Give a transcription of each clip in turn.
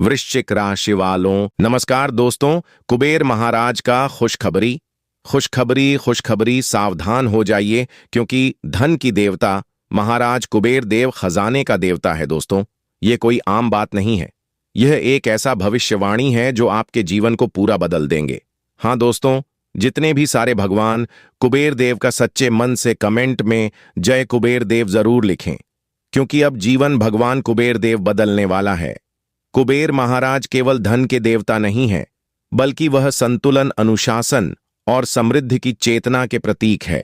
वृश्चिक राशि वालों, नमस्कार दोस्तों। कुबेर महाराज का खुशखबरी खुशखबरी खुशखबरी, सावधान हो जाइए क्योंकि धन की देवता महाराज कुबेर देव खजाने का देवता है दोस्तों। ये कोई आम बात नहीं है। यह एक ऐसा भविष्यवाणी है जो आपके जीवन को पूरा बदल देंगे। हाँ दोस्तों, जितने भी सारे भगवान कुबेर देव का सच्चे मन से कमेंट में जय कुबेर देव जरूर लिखें, क्योंकि अब जीवन भगवान कुबेर देव बदलने वाला है। कुबेर महाराज केवल धन के देवता नहीं हैं, बल्कि वह संतुलन, अनुशासन और समृद्धि की चेतना के प्रतीक है,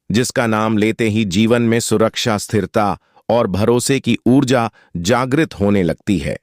जिसका नाम लेते ही जीवन में सुरक्षा, स्थिरता और भरोसे की ऊर्जा जागृत होने लगती है।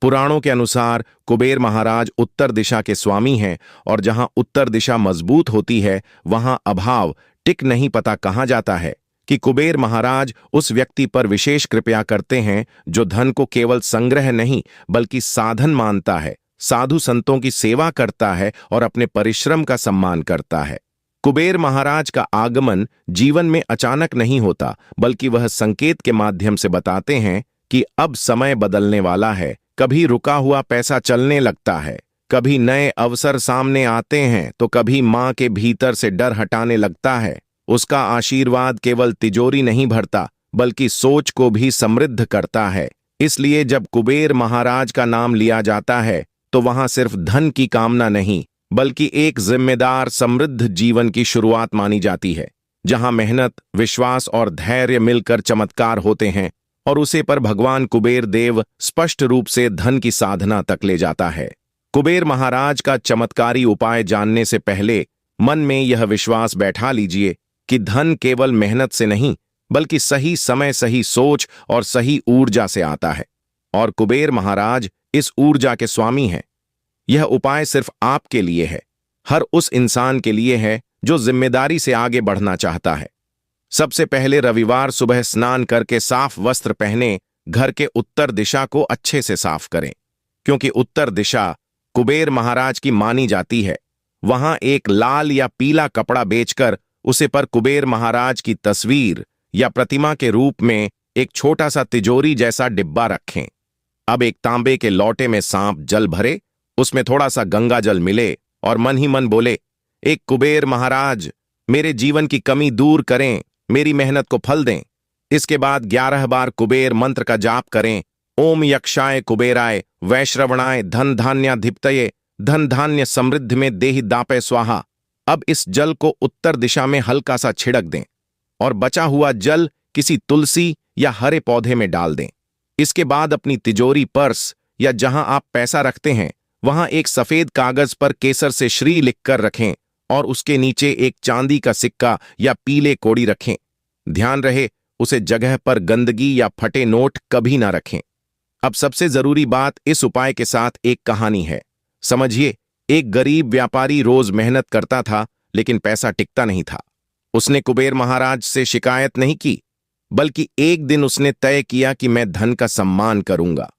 पुराणों के अनुसार कुबेर महाराज उत्तर दिशा के स्वामी हैं, और जहां उत्तर दिशा मजबूत होती है वहां अभाव टिक नहीं पता कहा जाता है कि कुबेर महाराज उस व्यक्ति पर विशेष कृपया करते हैं जो धन को केवल संग्रह नहीं बल्कि साधन मानता है, साधु संतों की सेवा करता है और अपने परिश्रम का सम्मान करता है। कुबेर महाराज का आगमन जीवन में अचानक नहीं होता, बल्कि वह संकेत के माध्यम से बताते हैं कि अब समय बदलने वाला है। कभी रुका हुआ पैसा चलने लगता है, कभी नए अवसर सामने आते हैं, तो कभी मां के भीतर से डर हटाने लगता है। उसका आशीर्वाद केवल तिजोरी नहीं भरता, बल्कि सोच को भी समृद्ध करता है। इसलिए जब कुबेर महाराज का नाम लिया जाता है तो वहां सिर्फ धन की कामना नहीं, बल्कि एक जिम्मेदार, समृद्ध जीवन की शुरुआत मानी जाती है, जहां मेहनत, विश्वास और धैर्य मिलकर चमत्कार होते हैं। और उसे पर भगवान कुबेर देव स्पष्ट रूप से धन की साधना तक ले जाता है। कुबेर महाराज का चमत्कारी उपाय जानने से पहले मन में यह विश्वास बैठा लीजिए कि धन केवल मेहनत से नहीं, बल्कि सही समय, सही सोच और सही ऊर्जा से आता है। और कुबेर महाराज इस ऊर्जा के स्वामी हैं। यह उपाय सिर्फ आपके लिए है, हर उस इंसान के लिए है जो जिम्मेदारी से आगे बढ़ना चाहता है। सबसे पहले रविवार सुबह स्नान करके साफ वस्त्र पहने घर के उत्तर दिशा को अच्छे से साफ करें, क्योंकि उत्तर दिशा कुबेर महाराज की मानी जाती है। वहां एक लाल या पीला कपड़ा बेचकर उसे पर कुबेर महाराज की तस्वीर या प्रतिमा के रूप में एक छोटा सा तिजोरी जैसा डिब्बा रखें। अब एक तांबे के लोटे में सांप जल भरे, उसमें थोड़ा सा गंगा जल मिले और मन ही मन बोले, एक कुबेर महाराज मेरे जीवन की कमी दूर करें, मेरी मेहनत को फल दें। इसके बाद 11 बार कुबेर मंत्र का जाप करें। ओम यक्षाय कुबेराय वैश्रवणाय धन धान्याधिपतये धन धान्य समृद्धि में देहि दापे स्वाहा। अब इस जल को उत्तर दिशा में हल्का सा छिड़क दें और बचा हुआ जल किसी तुलसी या हरे पौधे में डाल दें। इसके बाद अपनी तिजोरी, पर्स या जहां आप पैसा रखते हैं वहां एक सफेद कागज पर केसर से श्री लिखकर रखें और उसके नीचे एक चांदी का सिक्का या पीले कोड़ी रखें। ध्यान रहे, उसे जगह पर गंदगी या फटे नोट कभी ना रखें। अब सबसे जरूरी बात, इस उपाय के साथ एक कहानी है। समझिए, एक गरीब व्यापारी रोज मेहनत करता था, लेकिन पैसा टिकता नहीं था। उसने कुबेर महाराज से शिकायत नहीं की, बल्कि एक दिन उसने तय किया कि मैं धन का सम्मान करूंगा।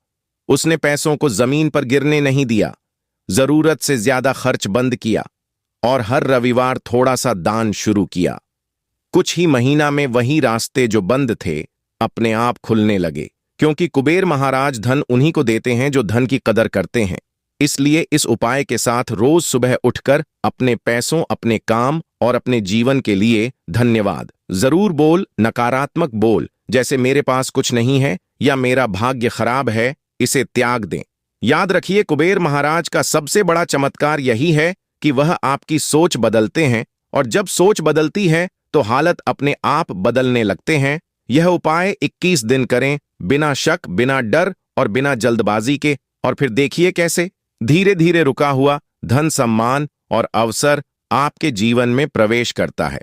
उसने पैसों को जमीन पर गिरने नहीं दिया, जरूरत से ज्यादा खर्च बंद किया और हर रविवार थोड़ा सा दान शुरू किया। कुछ ही महीना में वही रास्ते जो बंद थे अपने आप खुलने लगे, क्योंकि कुबेर महाराज धन उन्हीं को देते हैं जो धन की कदर करते हैं। इसलिए इस उपाय के साथ रोज सुबह उठकर अपने पैसों, अपने काम और अपने जीवन के लिए धन्यवाद जरूर बोल, नकारात्मक बोल जैसे मेरे पास कुछ नहीं है या मेरा भाग्य खराब है, इसे त्याग दें। याद रखिए, कुबेर महाराज का सबसे बड़ा चमत्कार यही है कि वह आपकी सोच बदलते हैं, और जब सोच बदलती है तो हालत अपने आप बदलने लगते हैं। यह उपाय 21 दिन करें, बिना शक, बिना डर और बिना जल्दबाजी के, और फिर देखिए कैसे धीरे धीरे रुका हुआ धन, सम्मान और अवसर आपके जीवन में प्रवेश करता है।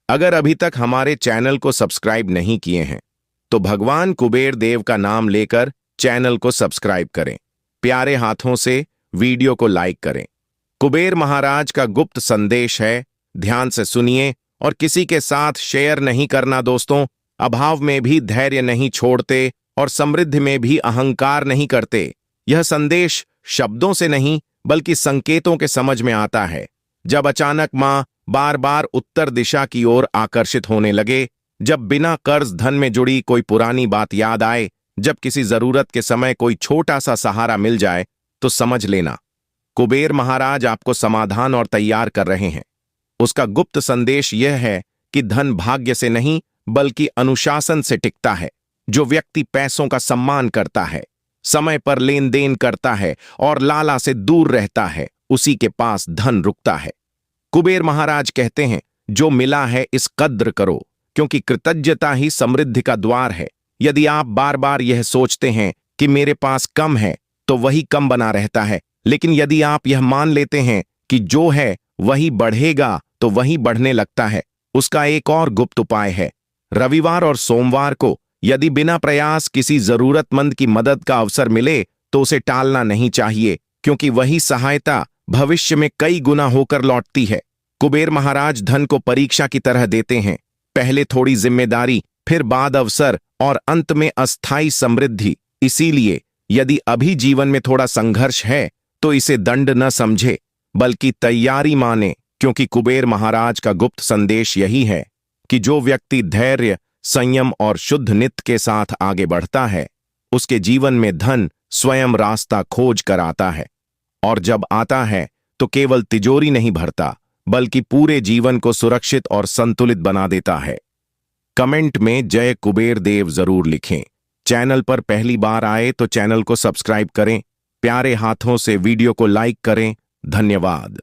अगर अभी तक हमारे चैनल को सब्सक्राइब नहीं किए हैं तो भगवान कुबेर देव का नाम लेकर चैनल को सब्सक्राइब करें, प्यारे हाथों से वीडियो को लाइक करें। कुबेर महाराज का गुप्त संदेश है, ध्यान से सुनिए और किसी के साथ शेयर नहीं करना दोस्तों। अभाव में भी धैर्य नहीं छोड़ते और समृद्धि में भी अहंकार नहीं करते। यह संदेश शब्दों से नहीं बल्कि संकेतों के समझ में आता है। जब अचानक मां बार बार उत्तर दिशा की ओर आकर्षित होने लगे, जब बिना कर्ज धन में जुड़ी कोई पुरानी बात याद आए, जब किसी जरूरत के समय कोई छोटा सा सहारा मिल जाए, तो समझ लेना कुबेर महाराज आपको समाधान और तैयार कर रहे हैं। उसका गुप्त संदेश यह है कि धन भाग्य से नहीं बल्कि अनुशासन से टिकता है। जो व्यक्ति पैसों का सम्मान करता है, समय पर लेन देन करता है और लाला से दूर रहता है, उसी के पास धन रुकता है। कुबेर महाराज कहते हैं, जो मिला है इस कद्र करो, क्योंकि कृतज्ञता ही समृद्धि का द्वार है। यदि आप बार बार यह सोचते हैं कि मेरे पास कम है, तो वही कम बना रहता है। लेकिन यदि आप यह मान लेते हैं कि जो है वही बढ़ेगा, तो वही बढ़ने लगता है। उसका एक और गुप्त उपाय है। रविवार और सोमवार को यदि बिना प्रयास किसी जरूरतमंद की मदद का अवसर मिले तो उसे टालना नहीं चाहिए, क्योंकि वही सहायता भविष्य में कई गुना होकर लौटती है। कुबेर महाराज धन को परीक्षा की तरह देते हैं। पहले थोड़ी जिम्मेदारी, फिर बाद अवसर और अंत में अस्थायी समृद्धि। इसीलिए यदि अभी जीवन में थोड़ा संघर्ष है तो इसे दंड न समझे बल्कि तैयारी माने, क्योंकि कुबेर महाराज का गुप्त संदेश यही है कि जो व्यक्ति धैर्य, संयम और शुद्ध नित्य के साथ आगे बढ़ता है, उसके जीवन में धन स्वयं रास्ता खोज कर आता है। और जब आता है तो केवल तिजोरी नहीं भरता बल्कि पूरे जीवन को सुरक्षित और संतुलित बना देता है। कमेंट में जय कुबेर देव जरूर लिखें। चैनल पर पहली बार आए तो चैनल को सब्सक्राइब करें। प्यारे हाथों से वीडियो को लाइक करें। धन्यवाद।